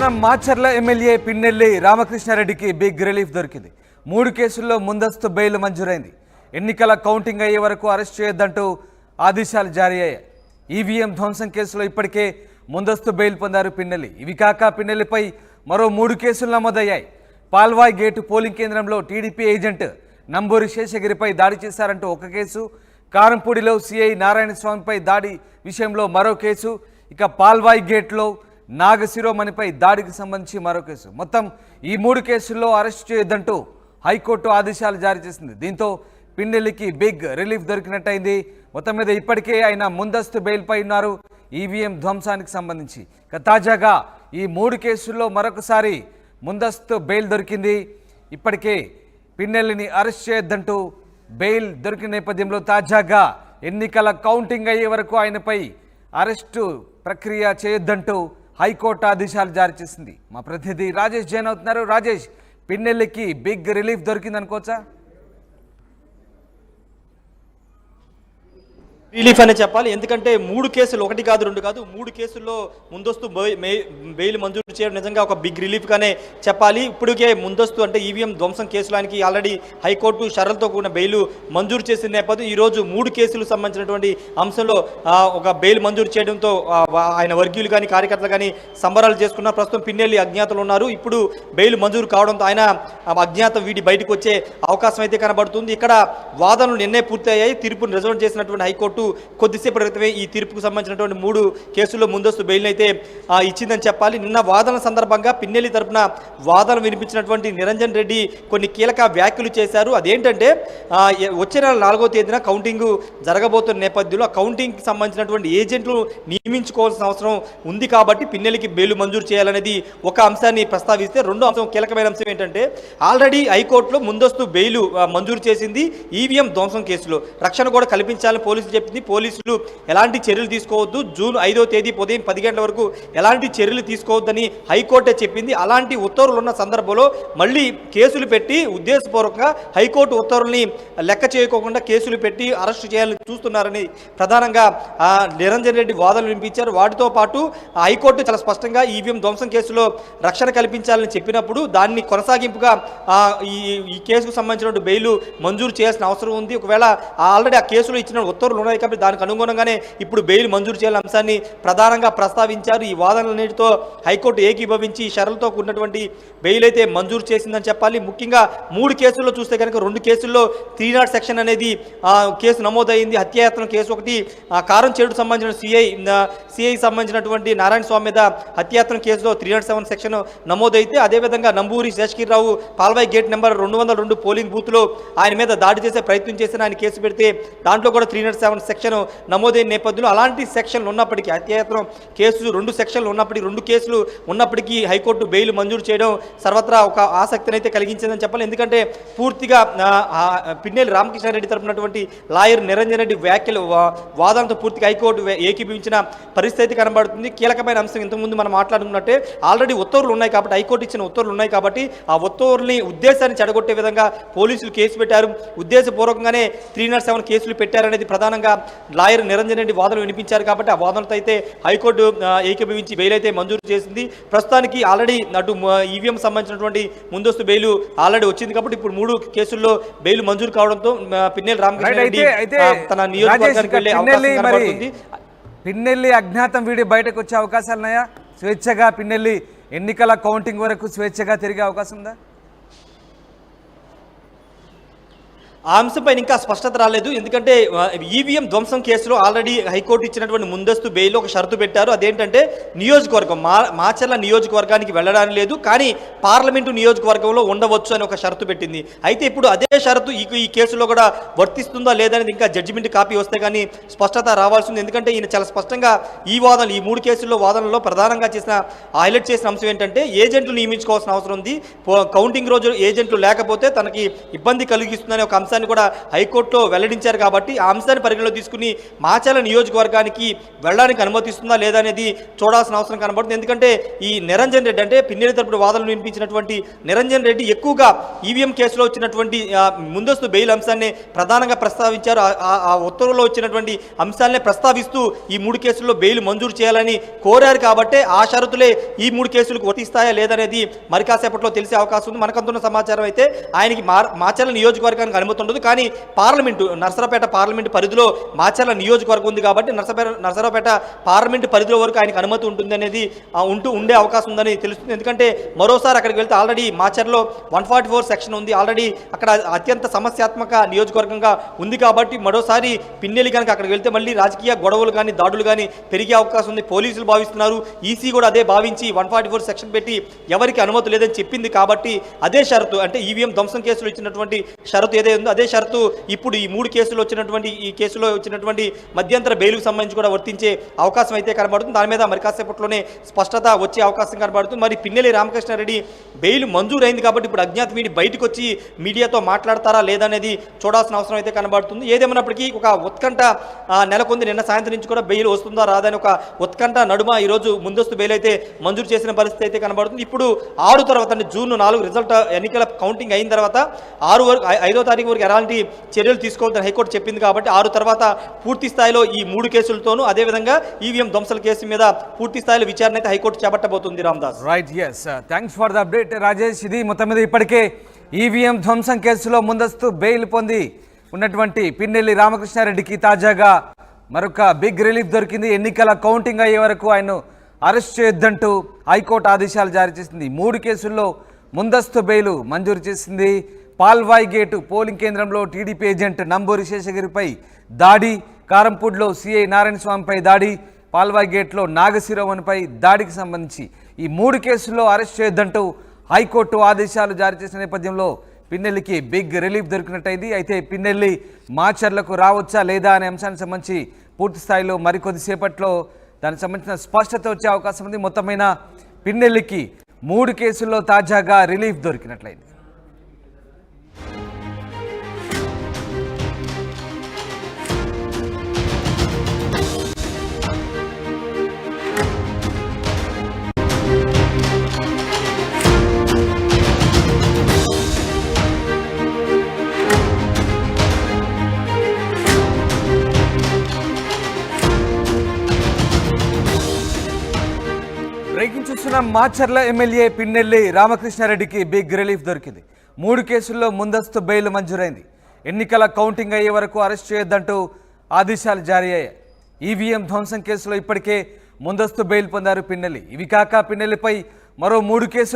మన మాచర్ల ఎమ్మెల్యే పిన్నెల్లి రామకృష్ణారెడ్డికి big relief దొరికింది. 3 కేసుల్లో ముందస్తు బెయిల్ మంజూరైంది. ఎన్నికల కౌంటింగ్ అయ్యే వరకు అరెస్ట్ చేయొద్దంటూ ఆదేశాలు జారీ అయ్యాయి. ఈవీఎం ధ్వంసం కేసులో ఇప్పటికే ముందస్తు బెయిల్ పొందారు పిన్నెల్లి. ఇవి కాక పిన్నెల్లిపై మరో 3 కేసులు నమోదయ్యాయి. పాల్వాయ్ గేటు పోలింగ్ కేంద్రంలో టీడీపీ ఏజెంట్ నంబూరి శేషగిరిపై దాడి చేశారంటూ ఒక కేసు, కారంపూడిలో సిఐ నారాయణస్వామిపై దాడి విషయంలో మరో కేసు, ఇక పాల్వాయ్ గేట్లో నాగశిరోమణిపై దాడికి సంబంధించి మరో కేసు. మొత్తం ఈ 3 కేసుల్లో అరెస్ట్ చేయొద్దంటూ హైకోర్టు ఆదేశాలు జారీ చేసింది. దీంతో పిన్నెల్లికి బిగ్ రిలీఫ్ దొరికినట్టయింది. మొత్తం మీద ఇప్పటికే ఆయన ముందస్తు బెయిల్పై ఉన్నారు ఈవీఎం ధ్వంసానికి సంబంధించి. ఇక తాజాగా ఈ 3 కేసుల్లో మరొకసారి ముందస్తు బెయిల్ దొరికింది. ఇప్పటికే పిన్నెల్లిని అరెస్ట్ చేయొద్దంటూ బెయిల్ దొరికిన నేపథ్యంలో తాజాగా ఎన్నికల కౌంటింగ్ అయ్యే వరకు ఆయనపై అరెస్టు ప్రక్రియ చేయొద్దంటూ హైకోర్టు ఆదేశాలు జారీ చేసింది. మా ప్రతినిధి రాజేష్ జైన్ అవుతున్నారు. రాజేష్, పిన్నెల్లికి బిగ్ రిలీఫ్ దొరికింది అనుకోవచ్చా? రిలీఫ్ అనే చెప్పాలి. ఎందుకంటే 3 కేసులు, 1 కాదు 2 కాదు 3 కేసుల్లో ముందస్తు బెయిల్ మంజూరు చేయడం నిజంగా ఒక బిగ్ రిలీఫ్గానే చెప్పాలి. ఇప్పటికే ముందస్తు అంటే ఈవీఎం ధ్వంసం కేసులానికి ఆల్రెడీ హైకోర్టు షరతులతో కూడిన బెయిల్ మంజూరు చేసిన నేపథ్యం ఈరోజు 3 కేసులకు సంబంధించినటువంటి అంశంలో ఒక బెయిల్ మంజూరు చేయడంతో ఆయన వర్గీయులు కానీ కార్యకర్తలు కానీ సంబరాలు చేసుకున్నారు. ప్రస్తుతం పిన్నెల్లి అజ్ఞాతలు ఉన్నారు. ఇప్పుడు బెయిల్ మంజూరు కావడంతో ఆయన అజ్ఞాతం వీడి బయటకు వచ్చే అవకాశం అయితే కనబడుతుంది. ఇక్కడ వాదనలు నిన్నే పూర్తయ్యాయి. తీర్పును రిజర్వ్ చేసినటువంటి హైకోర్టు కొద్దిసేపటి క్రితమే ఈ తీర్పుకు సంబంధించినటువంటి 3 కేసుల్లో ముందస్తు బెయిల్ అయితే ఇచ్చిందని చెప్పాలి. నిన్న వాదన సందర్భంగా పిన్నెల్లి తరపున వాదన వినిపించినటువంటి నిరంజన్ రెడ్డి కొన్ని కీలక వ్యాఖ్యలు చేశారు. అదేంటంటే వచ్చే నెల 4వ తేదీన కౌంటింగ్ జరగబోతున్న నేపథ్యంలో కౌంటింగ్కి సంబంధించినటువంటి ఏజెంట్లు నియమించుకోవాల్సిన అవసరం ఉంది కాబట్టి పిన్నెల్లికి బెయిల్ మంజూరు చేయాలనేది ఒక అంశాన్ని ప్రస్తావిస్తే, రెండో అంశం కీలకమైన అంశం ఏంటంటే ఆల్రెడీ హైకోర్టులో ముందస్తు బెయిల్ మంజూరు చేసింది ఈవీఎం ధ్వంసం కేసులో. రక్షణ కూడా కల్పించాలని పోలీసులు చెప్పింది. పోలీసులు ఎలాంటి చర్యలు తీసుకోవద్దు, జూన్ 5వ తేదీ ఉదయం 10 గంటల వరకు ఎలాంటి చర్యలు తీసుకోవద్దని హైకోర్టే చెప్పింది. అలాంటి ఉత్తర్వులు ఉన్న సందర్భంలో మళ్ళీ కేసులు పెట్టి ఉద్దేశపూర్వకంగా హైకోర్టు ఉత్తర్వుల్ని లెక్క చేయకోకుండా కేసులు పెట్టి అరెస్టు చేయాలని చూస్తున్నారని ప్రధానంగా నిరంజన్ రెడ్డి వాదనలు వినిపించారు. వాటితో పాటు హైకోర్టు చాలా స్పష్టంగా ఈవీఎం ధ్వంసం కేసులో రక్షణ కల్పించాలని చెప్పినప్పుడు దాన్ని కొనసాగింపుగా ఈ కేసుకు సంబంధించిన బెయిల్ మంజూరు చేయాల్సిన అవసరం ఉంది. ఒకవేళ ఆల్రెడీ ఆ కేసులో ఇచ్చిన ఉత్తర్వులు ఉన్నాయి కాబట్టి దానికి అనుగుణంగానే ఇప్పుడు బెయిల్ మంజూరు చేయాలనే అంశాన్ని ప్రధానంగా ప్రస్తావించారు. ఈ వాదనలన్నిటితో హైకోర్టు ఏకీభవించి షరతులతో కూడినటువంటి బెయిల్ అయితే మంజూరు చేసిందని చెప్పాలి. ముఖ్యంగా 3 కేసుల్లో చూస్తే కనుక 2 కేసుల్లో 300 సెక్షన్ అనేది కేసు నమోదైంది. హత్యాయత్నం కేసు ఒకటి, కారం చేడుకు సంబంధించిన సిఐ సంబంధించినటువంటి నారాయణ స్వామి మీద హత్యాయత్నం కేసులో 307 సెక్షన్ నమోదైతే, అదేవిధంగా Namburi Seshagirirao Palvai gate number 202 polling బూత్లో ఆయన మీద దాడి చేసే ప్రయత్నం చేసిన ఆయన కేసు పెడితే దాంట్లో కూడా 307 సెక్షన్ నమోదైన నేపథ్యంలో అలాంటి సెక్షన్లు ఉన్నప్పటికీ హత్యాయత్నం కేసులు 2 సెక్షన్లు ఉన్నప్పటికీ 2 కేసులు ఉన్నప్పటికీ హైకోర్టు బెయిల్ మంజూరు చేయడం సర్వత్రా ఒక ఆసక్తిని అయితే కలిగించిందని చెప్పాలి. ఎందుకంటే పూర్తిగా పిన్నెల్లి రామకృష్ణారెడ్డి తరపునటువంటి లాయర్ నిరంజన్ రెడ్డి వ్యాఖ్యలు వాదనతో పూర్తిగా హైకోర్టు ఏకీభవించిన పరిస్థితి కనబడుతుంది. కీలకమైన అంశం ఇంతకుముందు మనం మాట్లాడుకున్నట్టే ఆల్రెడీ ఉత్తర్వులు ఉన్నాయి కాబట్టి, హైకోర్టు ఇచ్చిన ఉత్తర్వులు ఉన్నాయి కాబట్టి ఆ ఉత్తర్వుల్ని ఉద్దేశాన్ని చెడగొట్టే విధంగా పోలీసులు కేసు పెట్టారు. ఉద్దేశపూర్వకంగానే 307 కేసులు పెట్టారనేది ప్రధానంగా లాయర్ నిరంజన్ రెడ్డి వాదనలు వినిపించారు కాబట్టి ఆ వాదనతో అయితే హైకోర్టు ఏకీభవించి బెయిల్ అయితే మంజూరు చేసింది. ప్రస్తుతానికి ఆల్రెడీ అటు ఈవీఎం సంబంధించినటువంటి ముందస్తు బెయిల్ ఆల్రెడీ వచ్చింది కాబట్టి ఇప్పుడు 3 కేసుల్లో బెయిల్ మంజూరు కావడంతో పిన్నెల్లి రామకృష్ణారెడ్డి తన నియోజకవర్గానికి వెళ్ళే అవకాశం కనబడుతుంది. పిన్నెల్లి అజ్ఞాతం వీడి బయటకు వచ్చే అవకాశాలున్నాయా? స్వేచ్ఛగా పిన్నెల్లి ఎన్నికల కౌంటింగ్ వరకు స్వేచ్ఛగా తిరిగే అవకాశం ఉందా? ఆ అంశంపైన ఇంకా స్పష్టత రాలేదు. ఎందుకంటే ఈవీఎం ధ్వంసం కేసులో ఆల్రెడీ హైకోర్టు ఇచ్చినటువంటి ముందస్తు బెయిల్ ఒక షరతు పెట్టారు. అదేంటంటే నియోజకవర్గం మాచర్ల నియోజకవర్గానికి వెళ్ళడానికి లేదు, కానీ పార్లమెంటు నియోజకవర్గంలో ఉండవచ్చు అని ఒక షరతు పెట్టింది. అయితే ఇప్పుడు అదే షరతు ఈ కేసులో కూడా వర్తిస్తుందా లేదనేది ఇంకా జడ్జిమెంట్ కాపీ వస్తే కానీ స్పష్టత రావాల్సింది. ఎందుకంటే ఈయన చాలా స్పష్టంగా ఈ 3 కేసుల్లో వాదనలో ప్రధానంగా హైలైట్ చేసిన అంశం ఏంటంటే ఏజెంట్లు నియమించుకోవాల్సిన అవసరం ఉంది. కౌంటింగ్ రోజు ఏజెంట్లు లేకపోతే తనకి ఇబ్బంది కలిగిస్తుందనే ఒక అంశం అంశాన్ని కూడా హైకోర్టులో వెల్లడించారు కాబట్టి ఆ అంశాన్ని పరిగణలో తీసుకుని మాచర్ల నియోజకవర్గానికి వెళ్ళడానికి అనుమతిస్తుందా లేదా అనేది చూడాల్సిన అవసరం కనబడుతుంది. ఎందుకంటే ఈ నిరంజన్ రెడ్డి అంటే పిన్నెల్లి తరపున వాదనలు వినిపించినటువంటి నిరంజన్ రెడ్డి ఎక్కువగా ఈవీఎం కేసులో వచ్చినటువంటి ముందస్తు బెయిల్ అంశాన్ని ప్రధానంగా ప్రస్తావించారు. ఆ ఉత్తర్వులో వచ్చినటువంటి అంశాలనే ప్రస్తావిస్తూ ఈ 3 కేసుల్లో బెయిల్ మంజూరు చేయాలని కోరారు కాబట్టి ఆ షరతులే ఈ 3 కేసులకు వర్తిస్తాయా లేదనేది మరి కాసేపట్లో తెలిసే అవకాశం ఉంది. మనకంతున్న సమాచారం అయితే ఆయనకి మాచర్ల నియోజకవర్గానికి అనుమతి ఉండదు, కానీ పార్లమెంటు నర్సరావుపేట పార్లమెంటు పరిధిలో మాచర్ల నియోజకవర్గం ఉంది కాబట్టి నర్సరావుపేట పార్లమెంటు పరిధిలో వరకు ఆయనకు అనుమతి ఉంటుంది అనేది ఉండే అవకాశం ఉందని తెలుస్తుంది. ఎందుకంటే మరోసారి అక్కడికి వెళ్తే ఆల్రెడీ మాచర్లో 144 సెక్షన్ ఉంది, ఆల్రెడీ అక్కడ అత్యంత సమస్యాత్మక నియోజకవర్గంగా ఉంది కాబట్టి మరోసారి పిన్నెల్లి కనుక అక్కడికి వెళ్తే మళ్ళీ రాజకీయ గొడవలు కానీ దాడులు కానీ పెరిగే అవకాశం ఉంది. పోలీసులు భావిస్తున్నారు, ఈసీ కూడా అదే భావించి 144 సెక్షన్ పెట్టి ఎవరికి అనుమతి లేదని చెప్పింది కాబట్టి అదే షరతు అంటే ఈవీఎం ధ్వంసం కేసులు ఇచ్చినటువంటి షరతు ఏదైతే ఉందో అదే షరతు ఇప్పుడు ఈ 3 కేసులు వచ్చినటువంటి ఈ కేసులో వచ్చినటువంటి మధ్యంతర బెయిల్కు సంబంధించి కూడా వర్తించే అవకాశం అయితే కనబడుతుంది. దాని మీద మరి కాసేపట్లోనే స్పష్టత వచ్చే అవకాశం కనబడుతుంది. మరి పిన్నెల్లి రామకృష్ణారెడ్డి బెయిల్ మంజూరైంది కాబట్టి ఇప్పుడు అజ్ఞాత వీడి బయటకు వచ్చి మీడియాతో మాట్లాడతారా లేదనేది చూడాల్సిన అవసరం అయితే కనబడుతుంది. ఏదేమన్నప్పటికీ ఒక ఉత్కంఠ నెలకొంది. నిన్న సాయంత్రం నుంచి కూడా బెయిల్ వస్తుందా రాదని ఒక ఉత్కంఠ నడుమ ఈరోజు ముందస్తు బెయిల్ అయితే మంజూరు చేసిన పరిస్థితి అయితే కనబడుతుంది. ఇప్పుడు 6 తర్వాత అంటే జూన్ 4 రిజల్ట్ ఎన్నికల కౌంటింగ్ అయిన తర్వాత 5వ తారీఖు వరకు ఎలాంటి చర్యలు తీసుకోవద్దని హైకోర్టు చెప్పింది కాబట్టి 6 తర్వాత పూర్తి స్థాయిలో ఈ 3 కేసులతోనూ అదేవిధంగా ఈవీఎం ధ్వంసల కేసు మీద పూర్తి స్థాయిలో విచారణ అయితే హైకోర్టు చేపట్టబోతుంది. Ramadas right, yes, thanks for the update Rajesh. ఇది మొత్తం మీద ఇప్పటికే ఈవీఎం ధ్వంసం కేసులో ముందస్తు బెయిల్ పొంది ఉన్నటువంటి పిన్నెల్లి రామకృష్ణారెడ్డికి తాజాగా మరొక బిగ్ రిలీఫ్ దొరికింది. ఎన్నికల కౌంటింగ్ అయ్యే వరకు ఆయన్ను అరెస్ట్ చేయొద్దంటూ హైకోర్టు ఆదేశాలు జారీ చేసింది. 3 కేసుల్లో ముందస్తు బెయిల్ మంజూరు చేసింది. పాల్వాయి గేటు పోలింగ్ కేంద్రంలో టీడీపీ ఏజెంట్ నంబూరి శేషగిరిపై దాడి, కారంపూడ్లో సిఐ నారాయణ స్వామిపై దాడి, పాల్వాయి గేట్లో నాగశిరోవన్పై దాడికి సంబంధించి ఈ 3 కేసుల్లో అరెస్ట్ చేయొద్దంటూ హైకోర్టు ఆదేశాలు జారీ చేసిన నేపథ్యంలో పిన్నెల్లికి బిగ్ రిలీఫ్ దొరికినట్టయింది. అయితే పిన్నెల్లి మాచర్లకు రావచ్చా లేదా అనే అంశానికి సంబంధించి పూర్తి స్థాయిలో మరికొద్దిసేపట్లో దానికి సంబంధించిన స్పష్టత వచ్చే అవకాశం ఉంది. మొత్తమైన పిన్నెల్లికి 3 కేసుల్లో తాజాగా రిలీఫ్ దొరికినట్లయింది. బ్రేకింగ్ చూస్తున్నాం. మాచర్ల ఎమ్మెల్యే పిన్నెల్లి రామకృష్ణారెడ్డికి బిగ్ రిలీఫ్ దొరికింది. 3 కేసుల్లో ముందస్తు బెయిల్ మంజూరైంది. ఎన్నికల కౌంటింగ్ అయ్యే వరకు అరెస్ట్ చేయొద్దంటూ ఆదేశాలు జారీ అయ్యాయి. ఈవీఎం ధ్వంసం కేసులో ఇప్పటికే ముందస్తు బెయిల్ పొందారు పిన్నెల్లి. ఇవి కాక పిన్నెల్లిపై మరో 3 కేసులు